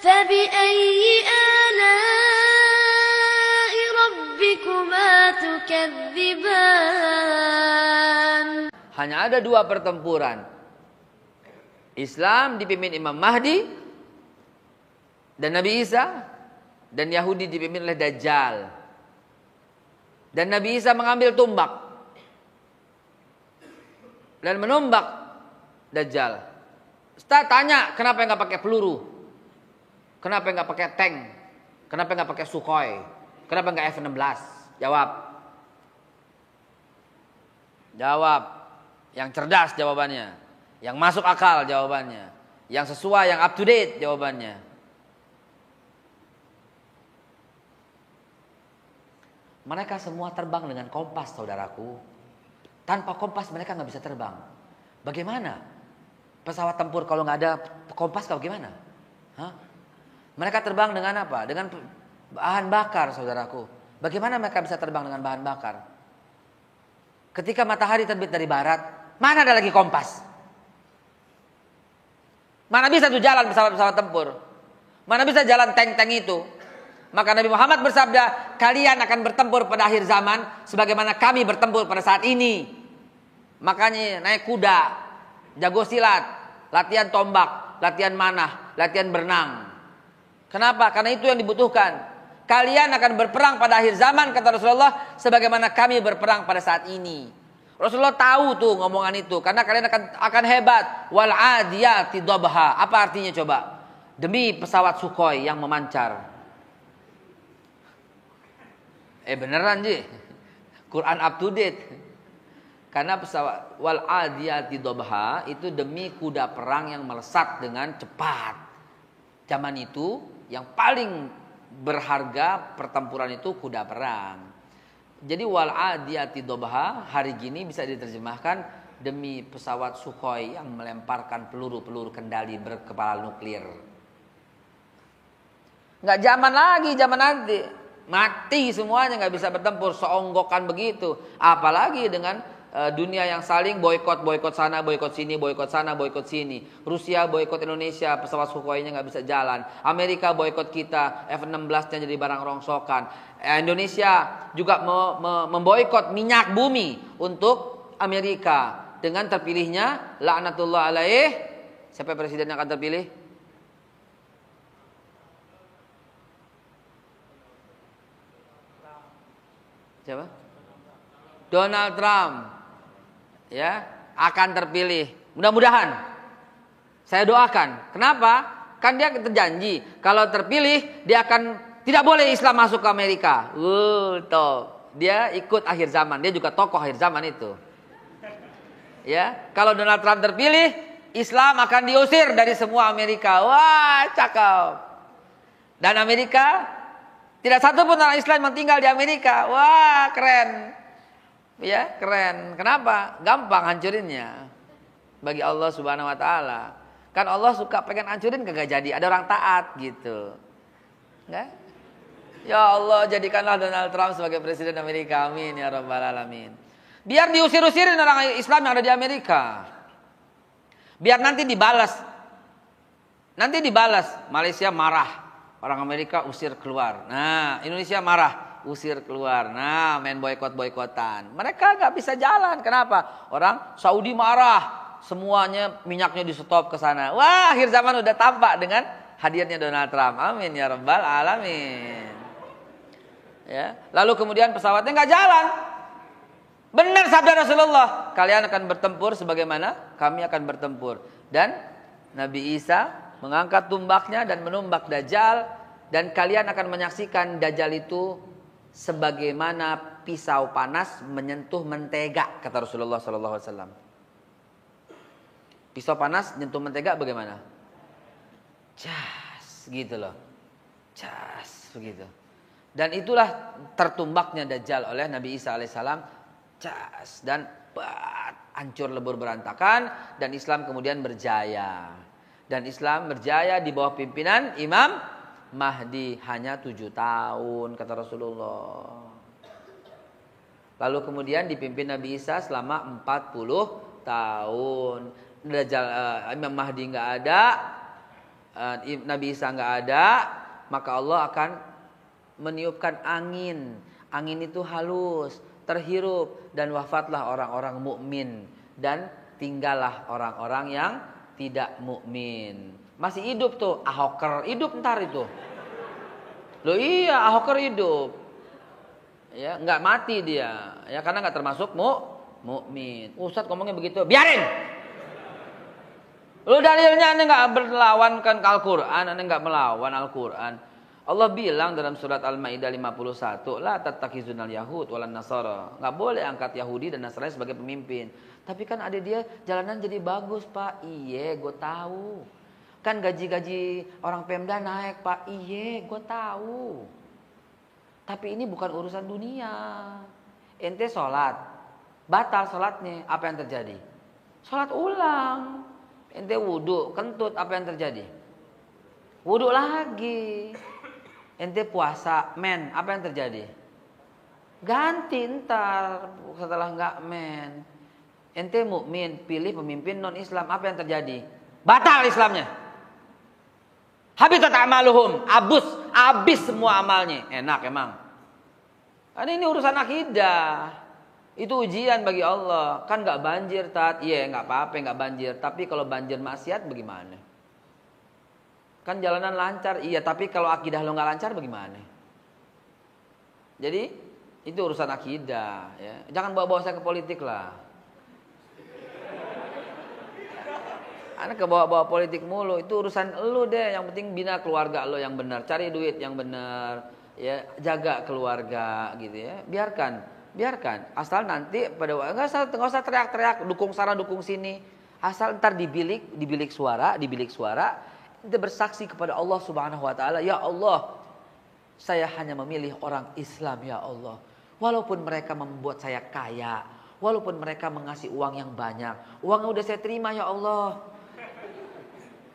فبأي آلاء ربكما تكذبان. Hanya ada dua pertempuran. Islam dipimpin Imam Mahdi dan Nabi Isa, dan Yahudi dipimpin oleh Dajjal. Dan Nabi Isa mengambil tumbak dan menumbak Dajjal. Ustaz tanya, kenapa nggak pakai peluru? Kenapa nggak pakai tank? Kenapa nggak pakai Sukhoi? Kenapa nggak F-16? Jawab. Yang cerdas jawabannya. Yang masuk akal jawabannya. Yang sesuai, yang up to date jawabannya. Mereka semua terbang dengan kompas, saudaraku. Tanpa kompas mereka nggak bisa terbang. Bagaimana? Pesawat tempur kalau nggak ada kompas bagaimana? Hah? Mereka terbang dengan apa? Dengan bahan bakar, saudaraku. Bagaimana mereka bisa terbang dengan bahan bakar? Ketika matahari terbit dari barat, mana ada lagi kompas? Mana bisa tuh jalan pesawat-pesawat tempur? Mana bisa jalan tank-tank itu? Maka Nabi Muhammad bersabda, kalian akan bertempur pada akhir zaman sebagaimana kami bertempur pada saat ini. Makanya naik kuda, jago silat, latihan tombak, latihan manah, latihan berenang. Kenapa? Karena itu yang dibutuhkan. Kalian akan berperang pada akhir zaman, kata Rasulullah, sebagaimana kami berperang pada saat ini. Rasulullah tahu tuh ngomongan itu, karena kalian akan hebat. Wal adiyati dhabha. Apa artinya coba? Demi pesawat Sukhoi yang memancar. Beneran Ji. Quran up to date. Karena pesawat wal adiyati dhabha itu demi kuda perang yang melesat dengan cepat. Zaman itu yang paling berharga pertempuran itu kuda perang. Jadi wal adiyati dhabha hari gini bisa diterjemahkan demi pesawat Sukhoi yang melemparkan peluru-peluru kendali berkepala nuklir. Nggak zaman lagi, zaman nanti. Mati semuanya, nggak bisa bertempur, seonggokan begitu. Apalagi dengan dunia yang saling boykot sana, boykot sini, boykot sana, boykot sini. Rusia boykot Indonesia, pesawat Sukhoi-nya nggak bisa jalan. Amerika boykot kita, F-16-nya jadi barang rongsokan. Indonesia juga memboykot minyak bumi untuk Amerika dengan terpilihnya laknatullah alaih. Siapa presiden yang akan terpilih? Siapa? Donald Trump. Ya, akan terpilih. Mudah-mudahan. Saya doakan. Kenapa? Kan dia terjanji kalau terpilih dia akan tidak boleh Islam masuk ke Amerika. Toh. Dia ikut akhir zaman. Dia juga tokoh akhir zaman itu. Ya, kalau Donald Trump terpilih, Islam akan diusir dari semua Amerika. Wah, cakep. Dan Amerika tidak satu pun orang Islam yang tinggal di Amerika. Wah, keren. Ya, keren. Kenapa? Gampang hancurinnya. Bagi Allah Subhanahu wa taala. Kan Allah suka pengen hancurin kagak jadi. Ada orang taat gitu. Enggak? Ya Allah, jadikanlah Donald Trump sebagai presiden Amerika. Amin ya rabbal alamin. Biar diusir-usirin orang Islam yang ada di Amerika. Biar nanti dibalas. Nanti dibalas. Malaysia marah. Orang Amerika usir keluar. Nah, Indonesia marah, usir keluar. Nah, main boykot-boykotan. Mereka nggak bisa jalan. Kenapa? Orang Saudi marah, semuanya minyaknya di stop ke sana. Wah, akhir zaman udah tampak dengan hadirnya Donald Trump. Amin ya rabbal alamin. Ya, lalu kemudian pesawatnya nggak jalan. Benar sabda Rasulullah. Kalian akan bertempur sebagaimana kami akan bertempur. Dan Nabi Isa mengangkat tumbaknya dan menumbak Dajjal, dan kalian akan menyaksikan Dajjal itu sebagaimana pisau panas menyentuh mentega, kata Rasulullah SAW. Pisau panas menyentuh mentega bagaimana? Cas, gitu loh. Cas, begitu. Dan itulah tertumbaknya Dajjal oleh Nabi Isa alaihissalam. Cas, dan hancur lebur berantakan, dan Islam kemudian berjaya. Dan Islam berjaya di bawah pimpinan Imam Mahdi hanya 7 tahun, kata Rasulullah. Lalu kemudian dipimpin Nabi Isa selama 40 tahun. Imam Mahdi nggak ada, Nabi Isa nggak ada, maka Allah akan meniupkan angin. Angin itu halus, terhirup, dan wafatlah orang-orang mukmin dan tinggallah orang-orang yang tidak mukmin. Masih hidup tuh, Ahoker hidup ntar itu. Loh iya, Ahoker hidup. Ya, nggak mati dia, ya karena nggak termasuk mukmin. Ustadz ngomongnya begitu, biarin. Lu dalilnya ane nggak berlawankan Al-Quran, ane nggak melawan Al-Quran. Allah bilang dalam surat Al-Maidah 51, la tattakhizunal yahud walan nasara. Nggak boleh angkat Yahudi dan Nasrani sebagai pemimpin. Tapi kan ada dia jalanan jadi bagus, Pak. Iye, gue tahu. Kan gaji-gaji orang Pemda naik, Pak. Iye, gue tahu. Tapi ini bukan urusan dunia. Ente sholat, batal sholatnya, apa yang terjadi? Sholat ulang. Ente wudhu, kentut, apa yang terjadi? Wudhu lagi. Ente puasa, men, apa yang terjadi? Ganti ntar setelah nggak men. Ente mukmin, pilih pemimpin non Islam, apa yang terjadi? Batal Islamnya. Habitat amaluhum, habis semua amalnya. Enak emang. Karena ini urusan akidah. Itu ujian bagi Allah. Kan nggak banjir, Tat. Iya, nggak apa-apa, nggak banjir. Tapi kalau banjir maksiat bagaimana? Kan jalanan lancar, iya. Tapi kalau akidah lo nggak lancar bagaimana? Jadi itu urusan akidah. Ya. Jangan bawa-bawa saya ke politik lah. Anak ke bawa-bawa politik mulu, itu urusan lu deh. Yang penting bina keluarga lu yang benar, cari duit yang benar, ya jaga keluarga gitu ya. Biarkan. Asal nanti pada nggak usah teriak-teriak, dukung sana dukung sini. Asal ntar di bilik suara, kita bersaksi kepada Allah Subhanahu Wa Taala, ya Allah, saya hanya memilih orang Islam ya Allah. Walaupun mereka membuat saya kaya, walaupun mereka mengasih uang yang banyak, uangnya udah saya terima ya Allah.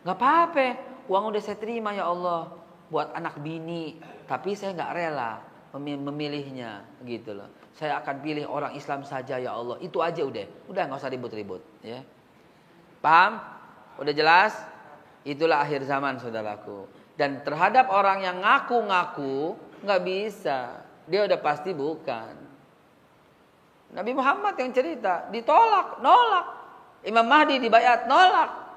Gak apa-apa, uang udah saya terima ya Allah buat anak bini, tapi saya nggak rela memilihnya gitu loh. Saya akan pilih orang Islam saja ya Allah. Itu aja udah nggak usah ribut-ribut ya. Paham? Udah jelas? Itulah akhir zaman saudaraku. Dan terhadap orang yang ngaku-ngaku nggak bisa, dia udah pasti bukan. Nabi Muhammad yang cerita ditolak, nolak. Imam Mahdi dibayat, nolak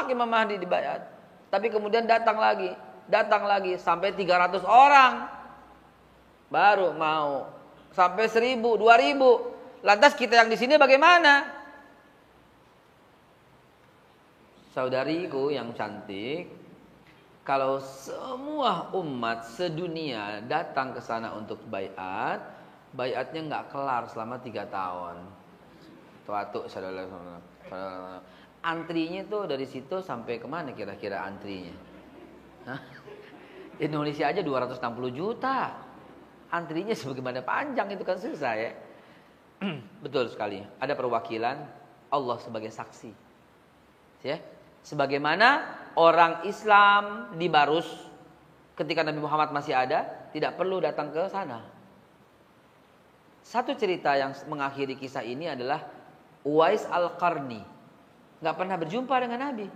Imam Mahdi dibayat. Tapi kemudian datang lagi sampai 300 orang. Baru mau sampai 1000, 2000. Lantas kita yang di sini bagaimana? Saudariku yang cantik, kalau semua umat sedunia datang ke sana untuk bayatnya nggak kelar selama 3 tahun. Tuatu saudara. Antrinya tuh dari situ sampai kemana kira-kira antrinya? Hah? Indonesia aja 260 juta. Antrinya sebagaimana panjang itu kan susah ya. Betul sekali. Ada perwakilan Allah sebagai saksi. Ya. Sebagaimana orang Islam di Barus ketika Nabi Muhammad masih ada, tidak perlu datang ke sana. Satu cerita yang mengakhiri kisah ini adalah Uwais Al-Qarni. Nggak pernah berjumpa dengan Nabi.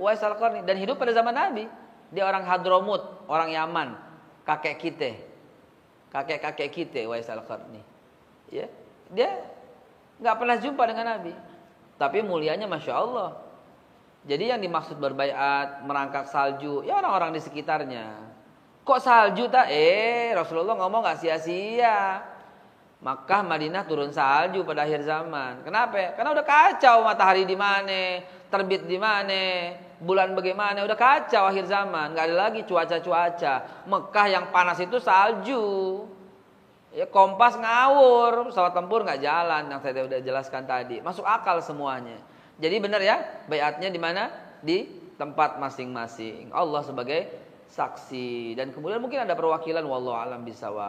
Uwais Al-Qarni. Dan hidup pada zaman Nabi. Dia orang Hadramut, orang Yaman. Kakek kita Uwais Al-Qarni. Ya, dia nggak pernah jumpa dengan Nabi. Tapi mulianya Masya Allah. Jadi yang dimaksud berbaiat, merangkak salju, ya orang-orang di sekitarnya. Kok salju tak? Rasulullah ngomong nggak sia-sia. Makkah, Madinah turun salju pada akhir zaman. Kenapa? Karena udah kacau matahari di mana, terbit di mana, bulan bagaimana, udah kacau akhir zaman. Nggak ada lagi cuaca-cuaca. Mekah yang panas itu salju. Ya, kompas ngawur, pesawat tempur nggak jalan yang saya udah jelaskan tadi. Masuk akal semuanya. Jadi benar ya, baiatnya di mana? Di tempat masing-masing. Allah sebagai saksi dan kemudian mungkin ada perwakilan wallahu alam bisawab.